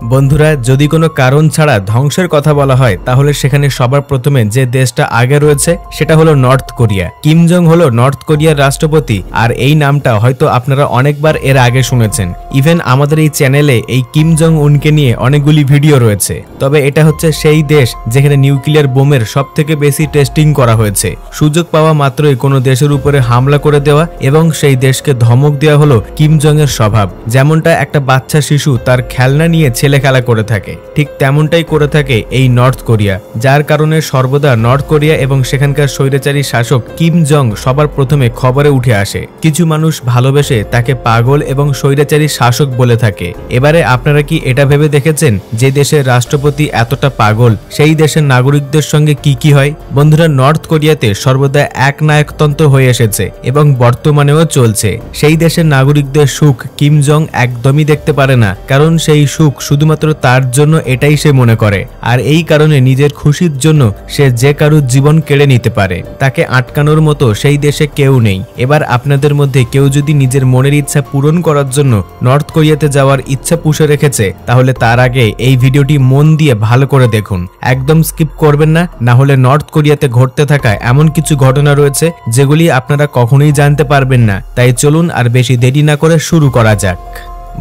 বন্ধুরা, যদি কোনো কারণ ছাড়া ধ্বংসের কথা বলা হয় তাহলে সেখানে সবার প্রথমে যে দেশটা আগে রয়েছে সেটা হলো নর্থ কোরিয়া। কিম জং হলো নর্থ কোরিয়ার রাষ্ট্রপতি, আর এই নামটা হয়তো আপনারা অনেকবার এর আগে শুনেছেন। ইভেন আমাদের এই চ্যানেলে এই কিম জং উনকে নিয়ে অনেকগুলি ভিডিও রয়েছে। তবে এটা হচ্ছে সেই দেশ যেখানে নিউক্লিয়ার বোমের সবথেকে বেশি টেস্টিং করা হয়েছে। সুযোগ পাওয়া মাত্রই কোনো দেশের উপরে হামলা করে দেওয়া এবং সেই দেশকে ধমক দেওয়া হলো কিম জং এর স্বভাব। যেমনটা একটা বাচ্চা শিশু তার খেলনা নিয়ে ছেলে খেলা করে থাকে, ঠিক তেমনটাই করে থাকে এই নর্থ কোরিয়া, যার কারণে সর্বদা নর্থ কোরিয়া এবং সেখানকার স্বৈরাচারী শাসক কিম জং সবার প্রথমে খবরে উঠে আসে। কিছু মানুষ ভালোবেসে তাকে পাগল এবং স্বৈরাচারী শাসক বলে থাকে। এবারে আপনারা কি এটা ভেবে দেখেছেন যে দেশের রাষ্ট্রপতি এতটা পাগল সেই দেশের নাগরিকদের সঙ্গে কি হয়? বন্ধুরা, নর্থ কোরিয়াতে সর্বদা এক নায়কতন্ত্র হয়ে এসেছে এবং বর্তমানেও চলছে। সেই দেশের নাগরিকদের সুখ কিম জং একদমই দেখতে পারে না, কারণ সেই সুখ শুধুমাত্র তার জন্য এটাই সে মনে করে। আর এই কারণে নিজের খুশির জন্য সে যে কারুর জীবন কেড়ে নিতে পারে। তাকে আটকানোর মতো সেই দেশে কেউ নেই। এবার আপনাদের মধ্যে কেউ যদি নিজের মনের ইচ্ছা পূরণ করার জন্য নর্থ কোরিয়াতে যাওয়ার ইচ্ছা পুষে রেখেছে, তাহলে তার আগে এই ভিডিওটি মন দিয়ে ভালো করে দেখুন, একদম স্কিপ করবেন না। না হলে নর্থ কোরিয়াতে ঘটতে থাকা এমন কিছু ঘটনা রয়েছে যেগুলি আপনারা কখনোই জানতে পারবেন না। তাই চলুন আর বেশি দেরি না করে শুরু করা যাক।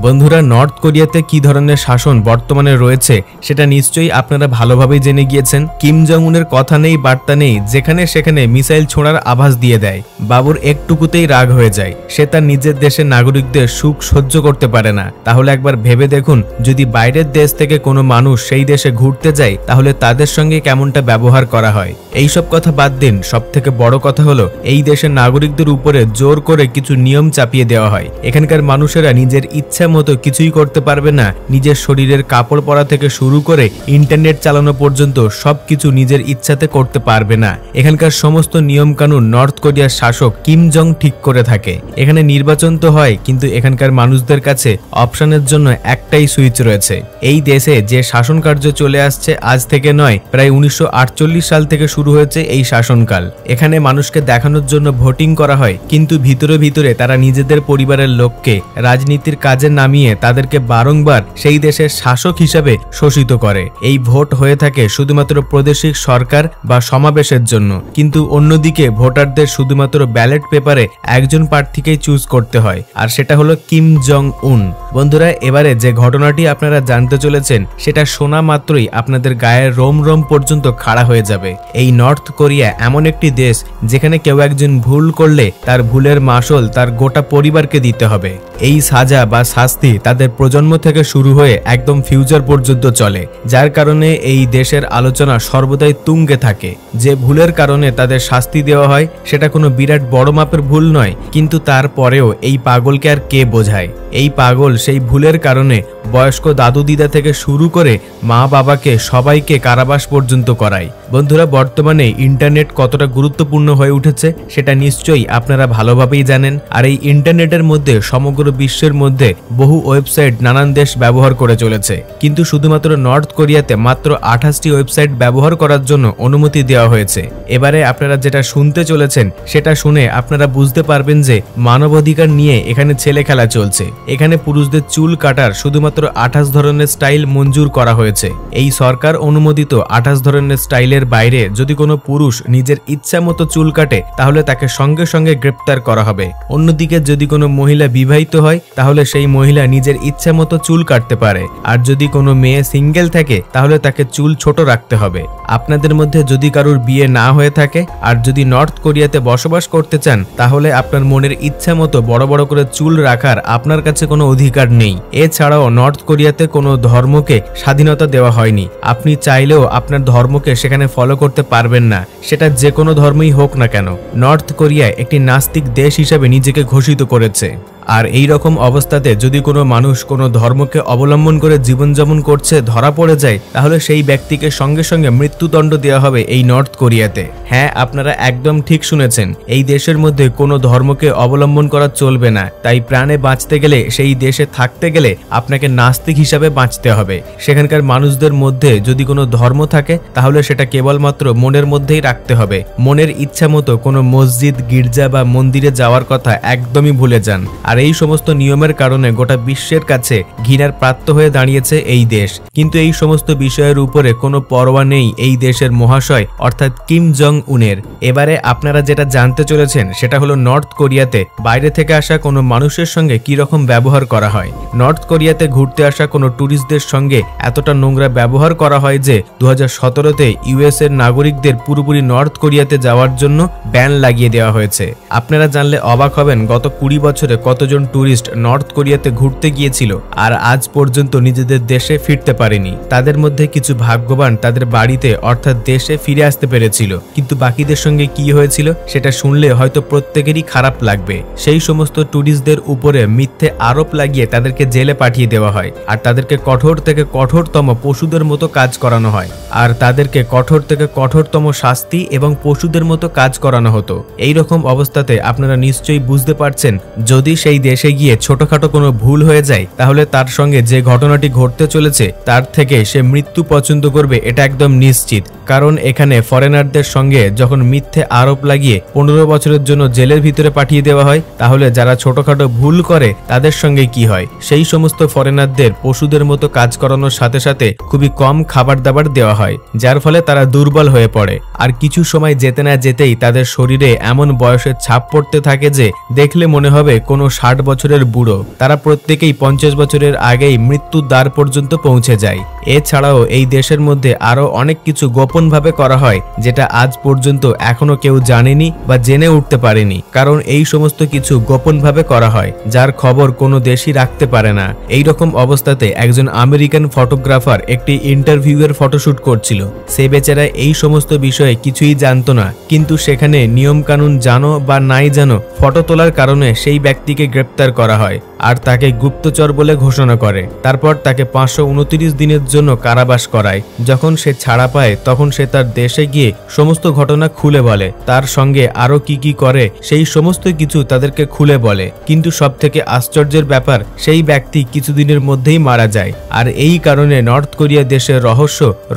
বন্ধুরা, নর্থ কোরিয়াতে কি ধরনের শাসন বর্তমানে রয়েছে সেটা নিশ্চয়ই আপনারা ভালোভাবেই জেনে গিয়েছেন। কিম জং উনের কথা নেই, বার্তা নেই, যেখানে সেখানে মিসাইল ছোঁড়ার আভাস দিয়ে দেয়। বাবুর একটুকুতেই রাগ হয়ে যায়। সে তার নিজের দেশের নাগরিকদের সুখ সহ্য করতে পারে না। তাহলে একবার ভেবে দেখুন, যদি বাইরের দেশ থেকে কোনো মানুষ সেই দেশে ঘুরতে যায় তাহলে তাদের সঙ্গে কেমনটা ব্যবহার করা হয়। এইসব কথা বাদ দিন, সব থেকে বড় কথা হলো এই দেশের নাগরিকদের উপরে জোর করে কিছু নিয়ম চাপিয়ে দেওয়া হয়। এখানকার মানুষেরা নিজের ইচ্ছা মতো কিছুই করতে পারবে না। নিজের শরীরের কাপড় পরা থেকে শুরু করে ইন্টারনেট চালানো পর্যন্ত সবকিছু নিজের ইচ্ছাতে করতে পারবে না। এখানকার সমস্ত নিয়ম কানুন নর্থ কোরিয়ার শাসক কিম জং ঠিক করে থাকে। এখানে নির্বাচন তো হয়, কিন্তু এখানকার মানুষদের কাছে অপশনের জন্য একটাই সুইচ রয়েছে। এই দেশে যে শাসন কার্য চলে আসছে আজ থেকে নয়, প্রায় 1948 সাল থেকে শুরু হয়েছে এই শাসনকাল। এখানে মানুষকে দেখানোর জন্য ভোটিং করা হয়, কিন্তু ভিতরে ভিতরে তারা নিজেদের পরিবারের লোককে রাজনীতির কাজে নামিয়ে তাদেরকে বারংবার সেই দেশের শাসক হিসাবে শোষিত করে। এই ভোট হয়ে থাকে শুধুমাত্র প্রাদেশিক সরকার বা সমাবেশের জন্য, কিন্তু অন্যদিকে ভোটারদের শুধুমাত্র ব্যালট পেপারে একজন প্রার্থীকেই চুজ করতে হয়, আর সেটা হলো কিম জং উন। বন্ধুরা, এবারে যে ঘটনাটি আপনারা জানতে চলেছেন সেটা শোনা মাত্রই আপনাদের গায়ের রোম রোম পর্যন্ত খাড়া হয়ে যাবে। এই নর্থ কোরিয়া এমন একটি দেশ যেখানে কেউ একজন ভুল করলে তার ভুলের মাসুল তার গোটা পরিবারকে দিতে হবে। এই সাজা বা শাস্তি তাদের প্রজন্ম থেকে শুরু হয়ে একদম ফিউচার পর্যন্ত চলে, যার কারণে এই দেশের আলোচনা সর্বদাই তুঙ্গে থাকে। যে ভুলের কারণে তাদের শাস্তি দেওয়া হয় সেটা কোনো বিরাট বড় মাপের ভুল নয়, কিন্তু তারপরেও এই পাগলকে আর কে বোঝায়? এই পাগল সেই ভুলের কারণে বয়স্ক দাদু দিদা থেকে শুরু করে মা বাবাকে সবাইকে কারাবাস পর্যন্ত করায়। বন্ধুরা, বর্তমানে ইন্টারনেট কতটা গুরুত্বপূর্ণ হয়ে উঠেছে সেটা নিশ্চয়ই আপনারা ভালোভাবেই জানেন। আর এই ইন্টারনেটের মধ্যে সমগ্র বিশ্বের মধ্যে বহু ওয়েবসাইট নানান দেশ ব্যবহার করে চলেছে, কিন্তু শুধুমাত্র নর্থ কোরিয়াতে মাত্র 28টি ওয়েবসাইট ব্যবহার করার জন্য অনুমতি দেওয়া হয়েছে। এবারে আপনারা যেটা শুনতে চলেছেন সেটা শুনে আপনারা বুঝতে পারবেন যে মানবাধিকার নিয়ে এখানে ছেলে খেলা চলছে। এখানে পুরুষদের চুল কাটার শুধুমাত্র 28 ধরনের স্টাইল মঞ্জুর করা হয়েছে। এই সরকার অনুমোদিত 28 ধরনের স্টাইলের বাইরে যদি কোনো পুরুষ নিজের ইচ্ছা মতো চুল কাটে তাহলে তাকে সঙ্গে সঙ্গে গ্রেপ্তার করা হবে। অন্যদিকে যদি কোনো মহিলা বিবাহিত হয় তাহলে সেই মহিলা নিজের ইচ্ছা মতো চুল কাটতে পারে, আর যদি কোনো মেয়ে সিঙ্গেল থাকে তাহলে তাকে চুল ছোট রাখতে হবে। আপনাদের মধ্যে যদি কারুর বিয়ে না হয়ে থাকে আর যদি নর্থ কোরিয়াতে বসবাস করতে চান তাহলে আপনার মনের ইচ্ছা মতো বড় বড় করে চুল রাখার আপনার কাছে কোনো অধিকার নেই। এছাড়াও নর্থ কোরিয়াতে কোনো ধর্মকে স্বাধীনতা দেওয়া হয়নি। আপনি চাইলেও আপনার ধর্মকে সেখানে ফলো করতে পারবেন না, সেটা যে কোনো ধর্মই হোক না কেন। নর্থ কোরিয়া একটি নাস্তিক দেশ হিসেবে নিজেকে ঘোষিত করেছে। আর এই রকম অবস্থাতে যদি কোনো মানুষ কোনো ধর্মকে অবলম্বন করে জীবনযাপন করছে ধরা পড়ে যায় তাহলে সেই ব্যক্তিকে সঙ্গে সঙ্গে মৃত্যুদণ্ড দেওয়া হবে এই নর্থ কোরিয়াতে। হ্যাঁ, আপনারা একদম ঠিক শুনেছেন, এই দেশের মধ্যে কোনো ধর্মকে অবলম্বন করা চলবে না। তাই প্রাণে বাঁচতে গেলে, সেই দেশে থাকতে গেলে আপনাকে নাস্তিক হিসাবে বাঁচতে হবে। সেখানকার মানুষদের মধ্যে যদি কোনো ধর্ম থাকে তাহলে সেটা কেবলমাত্র মনের মধ্যেই রাখতে হবে। মনের ইচ্ছা মতো কোনো মসজিদ, গির্জা বা মন্দিরে যাওয়ার কথা একদমই ভুলে যান। আর আর এই সমস্ত নিয়মের কারণে গোটা বিশ্বের কাছে ঘৃণার পাত্র হয়ে দাঁড়িয়েছে এই দেশ। কিন্তু এই সমস্ত বিষয়ের উপরে কোনো পরোয়া নেই এই দেশের মহাশয় অর্থাৎ কিম জং উনের। এবারে আপনারা যেটা জানতে চলেছেন সেটা হলো নর্থ কোরিয়াতে বাইরে থেকে আসা কোনো মানুষের সঙ্গে কি রকম ব্যবহার করা হয়। নর্থ কোরিয়াতে ঘুরতে আসা কোনো ট্যুরিস্টদের সঙ্গে এতটা নোংরা ব্যবহার করা হয় যে 2017-তে ইউএস এর নাগরিকদের পুরোপুরি নর্থ কোরিয়াতে যাওয়ার জন্য ব্যান লাগিয়ে দেওয়া হয়েছে। আপনারা জানলে অবাক হবেন গত 20 বছরে কতজন ট্যুরিস্ট নর্থ কোরিয়াতে ঘুরতে গিয়েছিল আর আজ পর্যন্ত নিজেদের দেশে ফিরতে পারেনি। তাদের মধ্যে কিছু ভাগ্যবান তাদের বাড়িতে অর্থাৎ দেশে ফিরে আসতে পেরেছিল, কিন্তু বাকিদের সঙ্গে কি হয়েছিল সেটা শুনলে হয়তো প্রত্যেকেরই খারাপ লাগবে। সেই সমস্ত ট্যুরিস্টদের উপরে মিথ্যে আরোপ লাগিয়ে তাদেরকে জেলে পাঠিয়ে দেওয়া হয় আর তাদেরকে কঠোর থেকে কঠোরতম পশুদের মতো কাজ করানো হয় আর তাদেরকে কঠোর থেকে কঠোরতম শাস্তি এবং পশুদের মতো কাজ করানো হতো। এই রকম অবস্থাতে আপনারা নিশ্চয়ই বুঝতে পারছেন যদি সেই দেশে গিয়ে ছোটখাটো কোনো ভুল হয়ে যায় তাহলে তার সঙ্গে যে ঘটনাটি ঘটতে চলেছে তার থেকে সে মৃত্যু পছন্দ করবে, এটা একদম নিশ্চিত। কারণ এখানে ফরেনারদের সঙ্গে যখন মিথ্যে আরোপ লাগিয়ে 15 বছরের জন্য জেলের ভিতরে পাঠিয়ে দেওয়া হয় তাহলে যারা ছোটখাটো ভুল করে তাদের সঙ্গে কি হয়, সেই সমস্ত ফরেনারদের পশুদের মতো কাজ করানোর সাথে সাথে খুবই কম খাবার দাবার দেওয়া হয়, যার ফলে তারা দুর্বল হয়ে পড়ে। আর কিছু সময় যেতে না যেতেই তাদের শরীরে এমন বয়সের ছাপ পড়তে থাকে যে দেখলে মনে হবে কোনো 60 বছরের বুড়ো। তারা প্রত্যেকেই 50 বছরের আগেই মৃত্যুর দ্বার পর্যন্ত পৌঁছে যায়। এছাড়াও এই দেশের মধ্যে আরো অনেক কিছু গোপনভাবে করা হয় যেটা আজ পর্যন্ত এখনো কেউ জানেনি বা জেনে উঠতে পারেনি, কারণ এই সমস্ত কিছু গোপনভাবে করা হয় যার খবর কোনো দেশই রাখতে পারে না। এই রকম অবস্থাতে একজন আমেরিকান ফটোগ্রাফার একটি ইন্টারভিউয়ের ফটোশুট করছিল। সে বেচারা এই সমস্ত বিষয়ে কিছুই জানতো না, কিন্তু সেখানে নিয়ম কানুন জানো বা নাই জানো ফটো তোলার কারণে সেই ব্যক্তিকে গ্রেপ্তার করা হয় আর তাকে গুপ্তচর বলে ঘোষণা করে। তারপর তাকে 529 দিনের জন্য কারাবাস করায়। যখন সে ছাড়া পায় তখন সে তার দেশে গিয়ে সমস্ত ঘটনা খুলে বলে, তার সঙ্গে আরো কি কি করে সেই সমস্ত কিছু তাদেরকে খুলে বলে। কিন্তু সবথেকে আশ্চর্যের ব্যাপার সেই ব্যক্তি কিছুদিনের মধ্যেই মারা যায় আর এই কারণে নর্থ কোরিয়া দেশের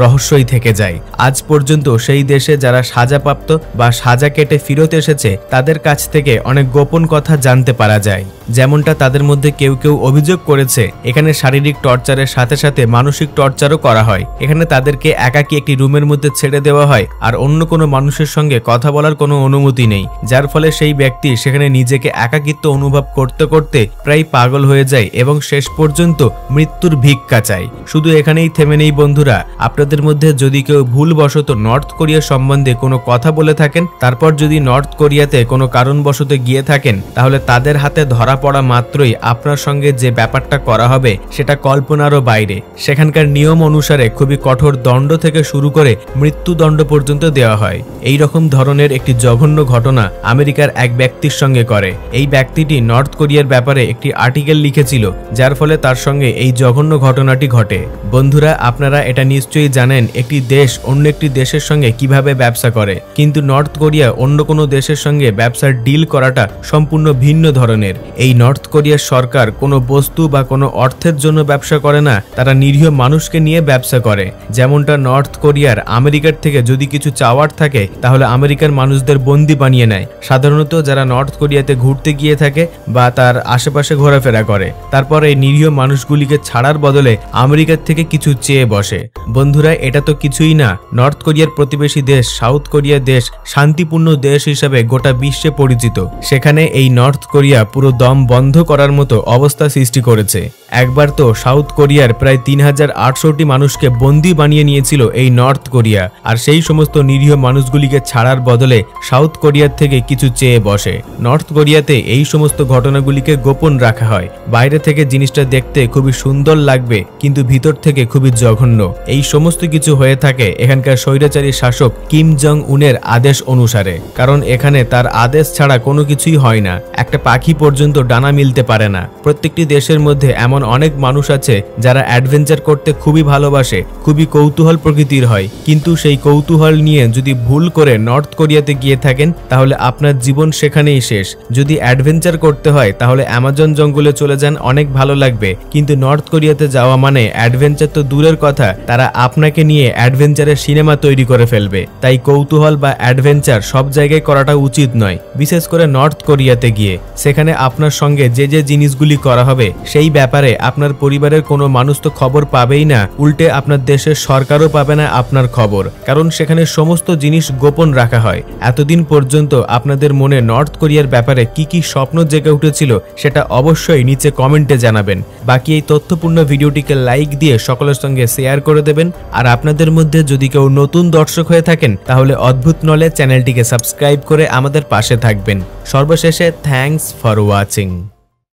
রহস্যই থেকে যায়। আজ পর্যন্ত সেই দেশে যারা সাজাপ্রাপ্ত বা সাজা কেটে ফিরত এসেছে তাদের কাছ থেকে অনেক গোপন কথা জানতে পারা যায়। যেমনটা তাদের মধ্যে কেউ কেউ অভিযোগ করেছে এখানে শারীরিক টর্চারের সাথে সাথে মানসিক টর্চারও করা হয়। এখানে তাদেরকে একাকী একটি রুমের মধ্যে ছেড়ে দেওয়া হয় আর অন্য কোনো মানুষের সঙ্গে কথা বলার কোনো অনুমতি নেই, যার ফলে সেই ব্যক্তি সেখানে নিজেকে একাকিত্ব অনুভব করতে করতে প্রায় পাগল হয়ে যায় এবং শেষ পর্যন্ত মৃত্যুর ভিক্ষা চায়। শুধু এখানেই থেমে নেই বন্ধুরা, আপনাদের মধ্যে যদি কেউ ভুলবশত নর্থ কোরিয়া সম্বন্ধে কোনো কথা বলে থাকেন তারপর যদি নর্থ কোরিয়াতে কোনো কারণবশত গিয়ে থাকেন তাহলে তাদের হাতে ধরা পড়া মাত্রই আপনার সঙ্গে যে ব্যাপারটা করা হবে সেটা কল্পনারও বাইরে। সেখানকার নিয়ম অনুসারে খুবই কঠোর দণ্ড থেকে শুরু করে মৃত্যুদণ্ড পর্যন্ত দেওয়া হয়। এই রকম ধরনের একটি জঘন্য ঘটনা আমেরিকার এক ব্যক্তির সঙ্গে করে। এই ব্যক্তিটি নর্থ কোরিয়ার ব্যাপারে একটি আর্টিকেল লিখেছিল যার ফলে তার সঙ্গে এই জঘন্য ঘটনাটি ঘটে। বন্ধুরা আপনারা এটা নিশ্চয়ই জানেন একটি দেশ অন্য একটি দেশের সঙ্গে কিভাবে ব্যবসা করে, কিন্তু নর্থ কোরিয়া অন্য কোনো দেশের সঙ্গে ব্যবসার ডিল করাটা সম্পূর্ণ ভিন্ন ধরনের। এই নর্থ কোরিয়ার সরকার কোনো বস্তু বা কোনো অর্থের জন্য ব্যবসা করে না, তারা নিরীহ মানুষকে নিয়ে ব্যবসা করে। যেমনটা নর্থ কোরিয়ার আমেরিকার থেকে যদি কিছু চাওয়ার থাকে তাহলে আমেরিকার মানুষদের বন্দি বানিয়ে নেয়। সাধারণত যারা নর্থ কোরিয়াতে ঘুরতে গিয়ে থাকে বা তার আশেপাশে ঘোরাফেরা করে তারপর এই নিরীহ মানুষগুলিকে ছাড়ার বদলে আমেরিকার থেকে কিছু চেয়ে বসে। বন্ধুরা এটা তো কিছুই না, নর্থ কোরিয়ার প্রতিবেশী দেশ সাউথ কোরিয়া দেশ শান্তিপূর্ণ দেশ হিসেবে গোটা বিশ্বে পরিচিত। সেখানে এই নর্থ কোরিয়া পুরো দম বন্ধ করার মতো অবস্থা সৃষ্টি করেছে। একবার তো সাউথ কোরিয়ার প্রায় 3800টি মানুষকে বন্দী বানিয়ে নিয়েছিল এই নর্থ কোরিয়া, আর সেই সমস্ত নিরীহ মানুষগুলিকে ছাড়ার বদলে সাউথ কোরিয়ার থেকে কিছু চেয়ে বসে। নর্থ কোরিয়াতে এই সমস্ত ঘটনাগুলিকে গোপন রাখা হয়। বাইরে থেকে জিনিসটা দেখতে খুবই সুন্দর লাগবে কিন্তু ভিতর থেকে খুবই জঘন্য। এই সমস্ত কিছু হয়ে থাকে এখানকার স্বৈরাচারী শাসক কিম জং উনের আদেশ অনুসারে, কারণ এখানে তার আদেশ ছাড়া কোনো কিছুই হয় না। একটা পাখি পর্যন্ত ডানা মিলতে পারে না। প্রত্যেকটি দেশের মধ্যে এমন অনেক মানুষ আছে যারা অ্যাডভেঞ্চার করতে খুবই ভালোবাসে, খুবই কৌতূহল প্রকৃতির হয়, কিন্তু সেই কৌতূহল নিয়ে যদি ভুল করে নর্থ কোরিয়াতে গিয়ে থাকেন তাহলে আপনার জীবন সেখানেই শেষ। যদি অ্যাডভেঞ্চার করতে হয় তাহলে অ্যামাজন জঙ্গলে চলে যান, অনেক ভালো লাগবে, কিন্তু নর্থ কোরিয়াতে যাওয়া মানে অ্যাডভেঞ্চার তো দূরের কথা, তারা আপনাকে নিয়ে অ্যাডভেঞ্চারের সিনেমা তৈরি করে ফেলবে। তাই কৌতূহল বা অ্যাডভেঞ্চার সব জায়গায় করাটা উচিত নয়, বিশেষ করে নর্থ কোরিয়াতে গিয়ে। সেখানে আপনার সঙ্গে যে যে জিনিসগুলি করা হবে সেই ব্যাপারে আপনার পরিবারের কোনো মানুষ তো খবর পাবেই না, উল্টে আপনার দেশের সরকারও পাবে না আপনার খবর, কারণ সেখানে সমস্ত জিনিস গোপন রাখা হয়। এতদিন পর্যন্ত আপনাদের মনে নর্থ কোরিয়ার ব্যাপারে কি কি স্বপ্ন জেগে উঠেছিল সেটা অবশ্যই নিচে কমেন্টে জানাবেন। বাকি এই তথ্যপূর্ণ ভিডিওটিকে লাইক দিয়ে সকলের সঙ্গে শেয়ার করে দেবেন। আর আপনাদের মধ্যে যদি কেউ নতুন দর্শক হয়ে থাকেন তাহলে অদ্ভুত নলেজ চ্যানেলটিকে সাবস্ক্রাইব করে আমাদের পাশে থাকবেন। সর্বশেষে থ্যাঙ্কস ফর ওয়াচিং।